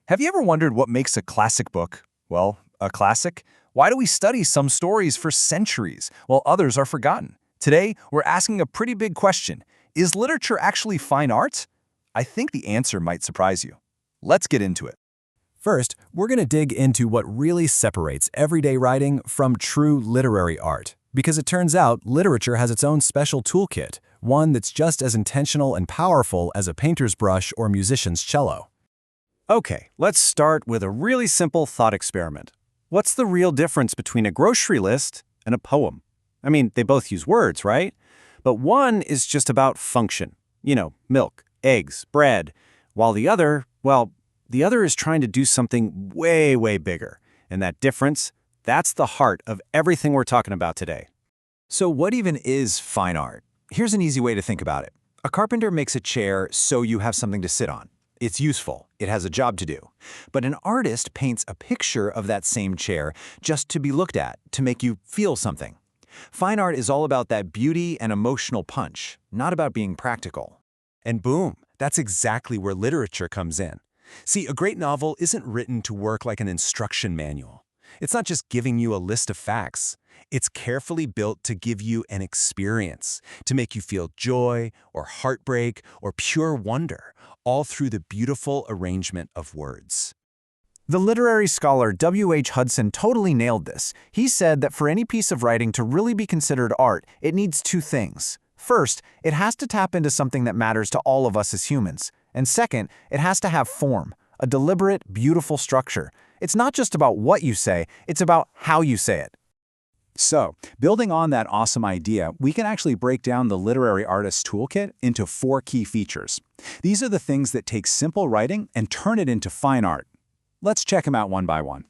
Have you ever wondered what makes a classic book, well, a classic? Why do we study some stories for centuries while others are forgotten? Today, we're asking a pretty big question. Is literature actually fine art? I think the answer might surprise you. Let's get into it. First, we're going to dig into what really separates everyday writing from true literary art. Because it turns out literature has its own special toolkit, one that's just as intentional and powerful as a painter's brush or musician's cello. Okay, let's start with a really simple thought experiment. What's the real difference between a grocery list and a poem? I mean, they both use words, right? But one is just about function. Milk, eggs, bread. While the other, the other is trying to do something way, way bigger. And that difference, that's the heart of everything we're talking about today. So what even is fine art? Here's an easy way to think about it. A carpenter makes a chair so you have something to sit on. It's useful. It has a job to do. But an artist paints a picture of that same chair just to be looked at, to make you feel something. Fine art is all about that beauty and emotional punch, not about being practical. And boom, that's exactly where literature comes in. See, a great novel isn't written to work like an instruction manual. It's not just giving you a list of facts. It's carefully built to give you an experience, to make you feel joy or heartbreak or pure wonder, all through the beautiful arrangement of words. The literary scholar W.H. Hudson totally nailed this. He said that for any piece of writing to really be considered art, it needs two things. First, it has to tap into something that matters to all of us as humans. And second, it has to have form, a deliberate, beautiful structure. It's not just about what you say, it's about how you say it. So, building on that awesome idea, we can actually break down the literary artist's toolkit into 4 key features. These are the things that take simple writing and turn it into fine art. Let's check them out one by one.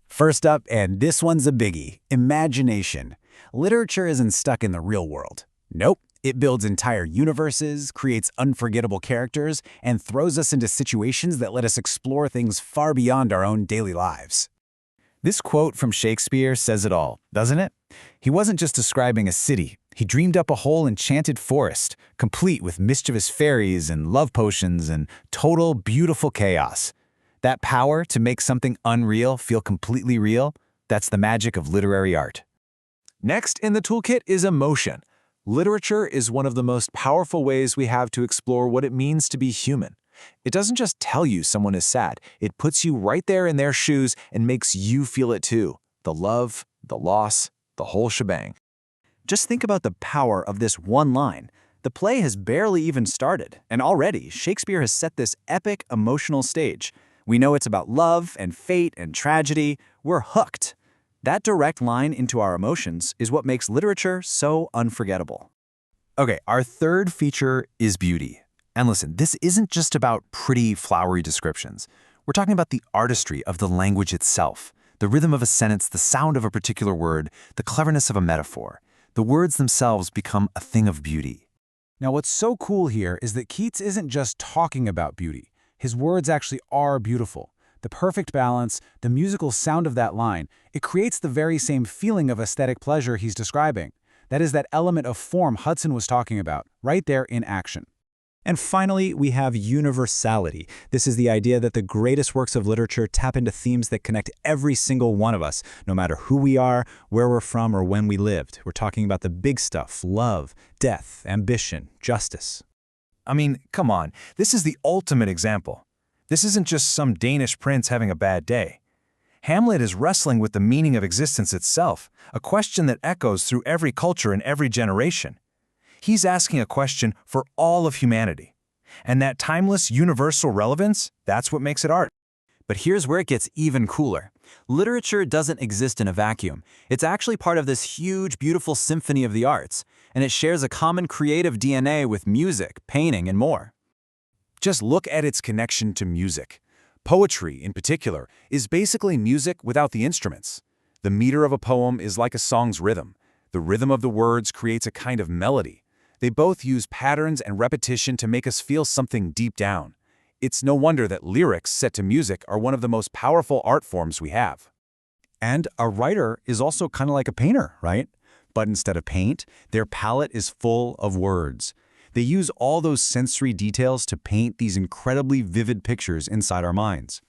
First up, and this one's a biggie, imagination. Literature isn't stuck in the real world. Nope. It builds entire universes, creates unforgettable characters, and throws us into situations that let us explore things far beyond our own daily lives. This quote from Shakespeare says it all, doesn't it? He wasn't just describing a city. He dreamed up a whole enchanted forest, complete with mischievous fairies and love potions and total beautiful chaos. That power to make something unreal feel completely real, that's the magic of literary art. Next in the toolkit is emotion. Literature is one of the most powerful ways we have to explore what it means to be human. It doesn't just tell you someone is sad, it puts you right there in their shoes and makes you feel it too. The love, the loss, the whole shebang. Just think about the power of this one line. The play has barely even started, and already Shakespeare has set this epic emotional stage. We know it's about love and fate and tragedy. We're hooked. That direct line into our emotions is what makes literature so unforgettable. Okay, our third feature is beauty. And listen, this isn't just about pretty, flowery descriptions. We're talking about the artistry of the language itself, the rhythm of a sentence, the sound of a particular word, the cleverness of a metaphor. The words themselves become a thing of beauty. Now, what's so cool here is that Keats isn't just talking about beauty. His words actually are beautiful. The perfect balance, the musical sound of that line, it creates the very same feeling of aesthetic pleasure he's describing. That is that element of form Hudson was talking about, right there in action. And finally, we have universality. This is the idea that the greatest works of literature tap into themes that connect every single one of us, no matter who we are, where we're from, or when we lived. We're talking about the big stuff, love, death, ambition, justice. I mean, come on, this is the ultimate example. This isn't just some Danish prince having a bad day. Hamlet is wrestling with the meaning of existence itself, a question that echoes through every culture and every generation. He's asking a question for all of humanity. And that timeless, universal relevance, that's what makes it art. But here's where it gets even cooler. Literature doesn't exist in a vacuum. It's actually part of this huge, beautiful symphony of the arts, and it shares a common creative DNA with music, painting, and more. Just look at its connection to music. Poetry, in particular, is basically music without the instruments. The meter of a poem is like a song's rhythm. The rhythm of the words creates a kind of melody. They both use patterns and repetition to make us feel something deep down. It's no wonder that lyrics set to music are one of the most powerful art forms we have. And a writer is also kind of like a painter, right? But instead of paint, their palette is full of words. They use all those sensory details to paint these incredibly vivid pictures inside our minds.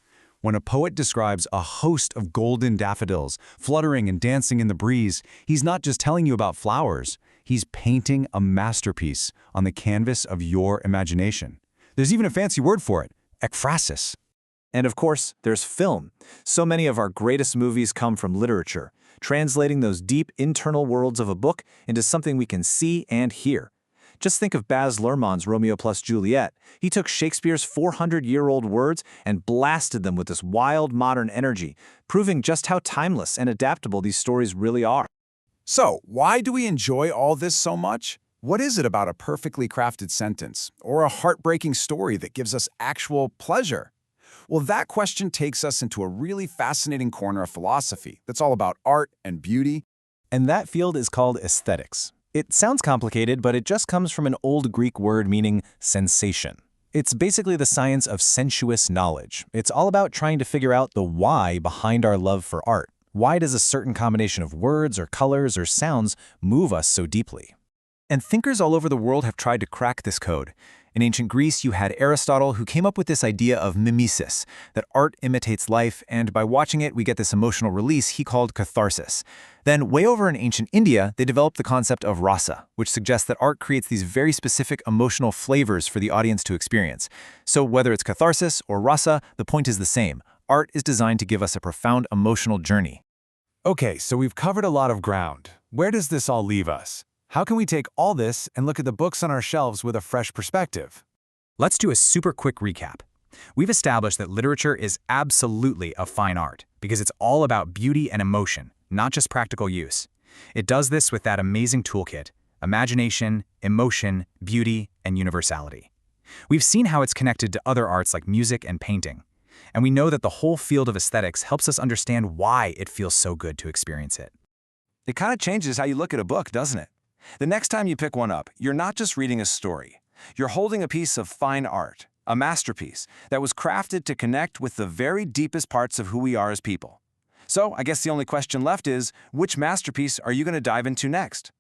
When a poet describes a host of golden daffodils fluttering and dancing in the breeze, he's not just telling you about flowers, he's painting a masterpiece on the canvas of your imagination. There's even a fancy word for it, ekphrasis. And of course, there's film. So many of our greatest movies come from literature, translating those deep internal worlds of a book into something we can see and hear. Just think of Baz Luhrmann's Romeo plus Juliet. He took Shakespeare's 400-year-old words and blasted them with this wild modern energy, proving just how timeless and adaptable these stories really are. So, why do we enjoy all this so much? What is it about a perfectly crafted sentence or a heartbreaking story that gives us actual pleasure? Well, that question takes us into a really fascinating corner of philosophy that's all about art and beauty. And that field is called aesthetics. It sounds complicated, but it just comes from an old Greek word meaning sensation. It's basically the science of sensuous knowledge. It's all about trying to figure out the why behind our love for art. Why does a certain combination of words or colors or sounds move us so deeply? And thinkers all over the world have tried to crack this code. In ancient Greece, you had Aristotle, who came up with this idea of mimesis, that art imitates life, and by watching it, we get this emotional release he called catharsis. Then, way over in ancient India, they developed the concept of rasa, which suggests that art creates these very specific emotional flavors for the audience to experience. So whether it's catharsis or rasa, the point is the same. Art is designed to give us a profound emotional journey. Okay, so we've covered a lot of ground. Where does this all leave us? How can we take all this and look at the books on our shelves with a fresh perspective? Let's do a super quick recap. We've established that literature is absolutely a fine art because it's all about beauty and emotion, not just practical use. It does this with that amazing toolkit: imagination, emotion, beauty, and universality. We've seen how it's connected to other arts like music and painting. And we know that the whole field of aesthetics helps us understand why it feels so good to experience it. It kind of changes how you look at a book, doesn't it? The next time you pick one up, you're not just reading a story. You're holding a piece of fine art, a masterpiece that was crafted to connect with the very deepest parts of who we are as people. So I guess the only question left is, which masterpiece are you going to dive into next?